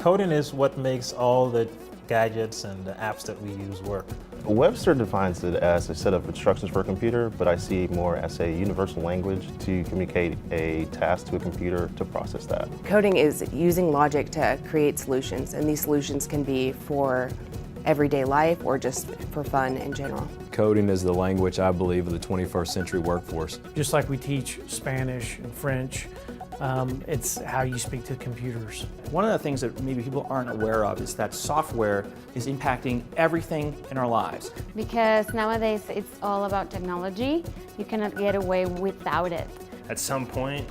Coding is what makes all the gadgets and the apps that we use work. Webster defines it as a set of instructions for a computer, but I see it more as a universal language to communicate a task to a computer to process that. Coding is using logic to create solutions, and these solutions can be for everyday life or just for fun in general. Coding is the language, I believe, of the 21st century workforce. Just like we teach Spanish and French, it's how you speak to computers. One of the things that maybe people aren't aware of is that software is impacting everything in our lives. Because nowadays it's all about technology. You cannot get away without it. At some point,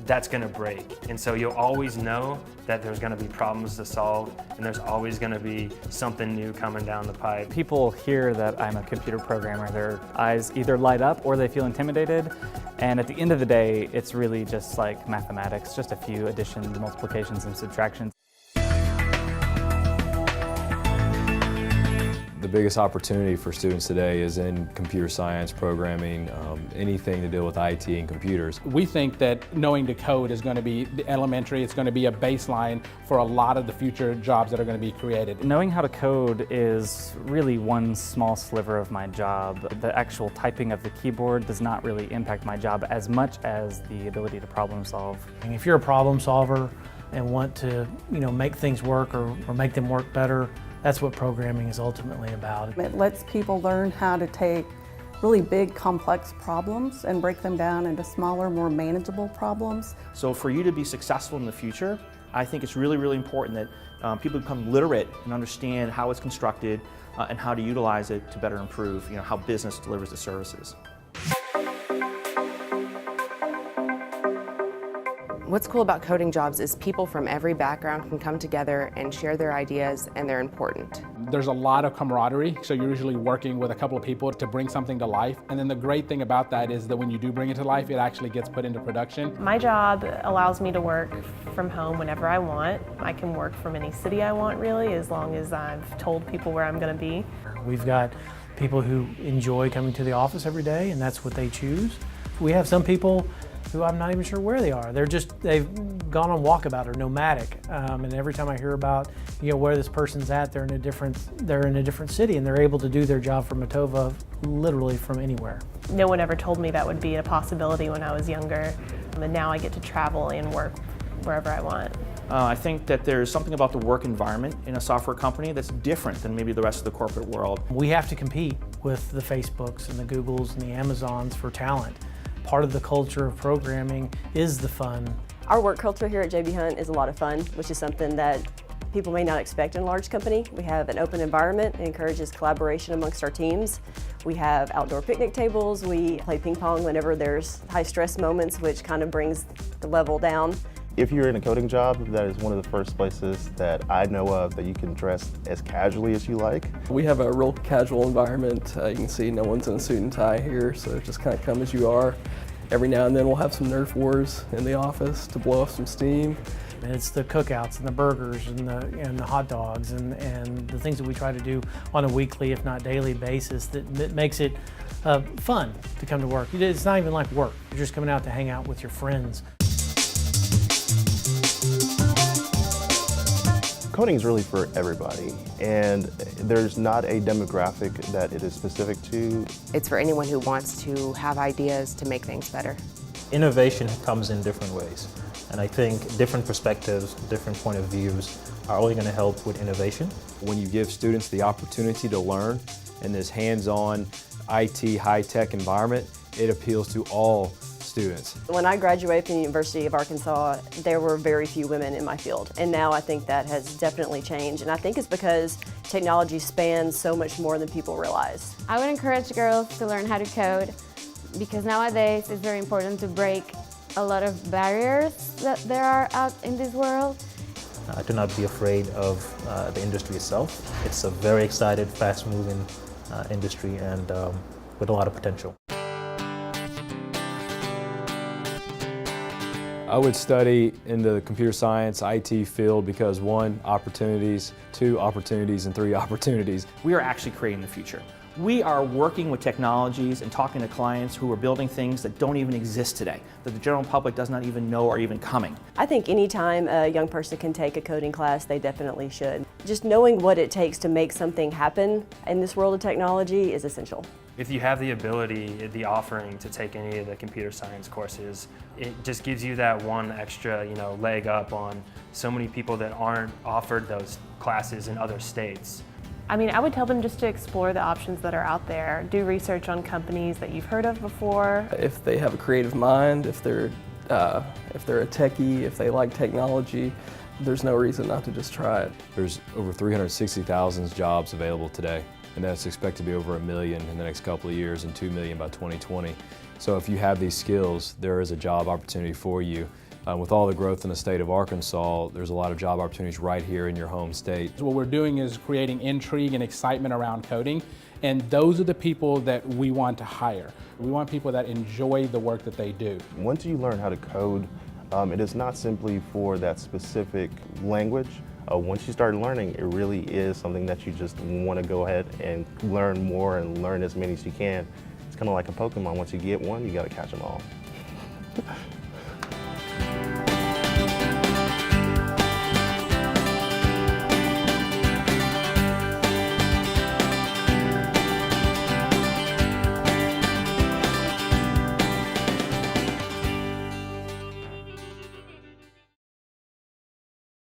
that's going to break. And so you'll always know that there's going to be problems to solve, and there's always going to be something new coming down the pipe. People hear that I'm a computer programmer, their eyes either light up or they feel intimidated. And at the end of the day, it's really just like mathematics, just a few additions, multiplications, and subtractions. The biggest opportunity for students today is in computer science, programming, anything to do with IT and computers. We think that knowing to code is going to be elementary, it's going to be a baseline for a lot of the future jobs that are going to be created. Knowing how to code is really one small sliver of my job. The actual typing of the keyboard does not really impact my job as much as the ability to problem solve. And if you're a problem solver and want to, make things work or make them work better, that's what programming is ultimately about. It lets people learn how to take really big, complex problems and break them down into smaller, more manageable problems. So for you to be successful in the future, I think it's really, really important that people become literate and understand how it's constructed and how to utilize it to better improve how business delivers the services. What's cool about coding jobs is people from every background can come together and share their ideas, and they're important. There's a lot of camaraderie, so you're usually working with a couple of people to bring something to life. And then the great thing about that is that when you do bring it to life, it actually gets put into production. My job allows me to work from home whenever I want. I can work from any city I want, really, as long as I've told people where I'm going to be. We've got people who enjoy coming to the office every day, and that's what they choose. We have some people who I'm not even sure where they are. They've gone on walkabout or nomadic, and every time I hear about where this person's at, they're in a different city, and they're able to do their job from Matova literally from anywhere. No one ever told me that would be a possibility when I was younger, and now I get to travel and work wherever I want. I think that there's something about the work environment in a software company that's different than maybe the rest of the corporate world. We have to compete with the Facebooks and the Googles and the Amazons for talent. Part of the culture of programming is the fun. Our work culture here at JB Hunt is a lot of fun, which is something that people may not expect in a large company. We have an open environment. It encourages collaboration amongst our teams. We have outdoor picnic tables. We play ping pong whenever there's high stress moments, which kind of brings the level down. If you're in a coding job, that is one of the first places that I know of that you can dress as casually as you like. We have a real casual environment. You can see no one's in a suit and tie here, so just kind of come as you are. Every now and then we'll have some Nerf wars in the office to blow off some steam. And it's the cookouts and the burgers and the hot dogs and the things that we try to do on a weekly, if not daily basis that makes it fun to come to work. It's not even like work. You're just coming out to hang out with your friends. Coding is really for everybody, and there's not a demographic that it is specific to. It's for anyone who wants to have ideas to make things better. Innovation comes in different ways, and I think different perspectives, different point of views are only going to help with innovation. When you give students the opportunity to learn in this hands-on IT high-tech environment, it appeals to all students. When I graduated from the University of Arkansas, there were very few women in my field, and now I think that has definitely changed, and I think it's because technology spans so much more than people realize. I would encourage girls to learn how to code because nowadays it's very important to break a lot of barriers that there are out in this world. Do not be afraid of the industry itself. It's a very excited, fast-moving industry and with a lot of potential. I would study in the computer science, IT field because 1, opportunities, 2, opportunities, and 3, opportunities. We are actually creating the future. We are working with technologies and talking to clients who are building things that don't even exist today, that the general public does not even know are even coming. I think anytime a young person can take a coding class, they definitely should. Just knowing what it takes to make something happen in this world of technology is essential. If you have the ability, the offering to take any of the computer science courses, it just gives you that one extra, leg up on so many people that aren't offered those classes in other states. I mean, I would tell them just to explore the options that are out there. Do research on companies that you've heard of before. If they have a creative mind, if they're a techie, if they like technology, there's no reason not to just try it. There's over 360,000 jobs available today, and that's expected to be over 1 million in the next couple of years and 2 million by 2020. So if you have these skills, there is a job opportunity for you. With all the growth in the state of Arkansas, there's a lot of job opportunities right here in your home state. So what we're doing is creating intrigue and excitement around coding, and those are the people that we want to hire. We want people that enjoy the work that they do. Once you learn how to code, it is not simply for that specific language. Once you start learning, it really is something that you just want to go ahead and learn more and learn as many as you can. It's kind of like a Pokemon. Once you get one, you got to catch them all.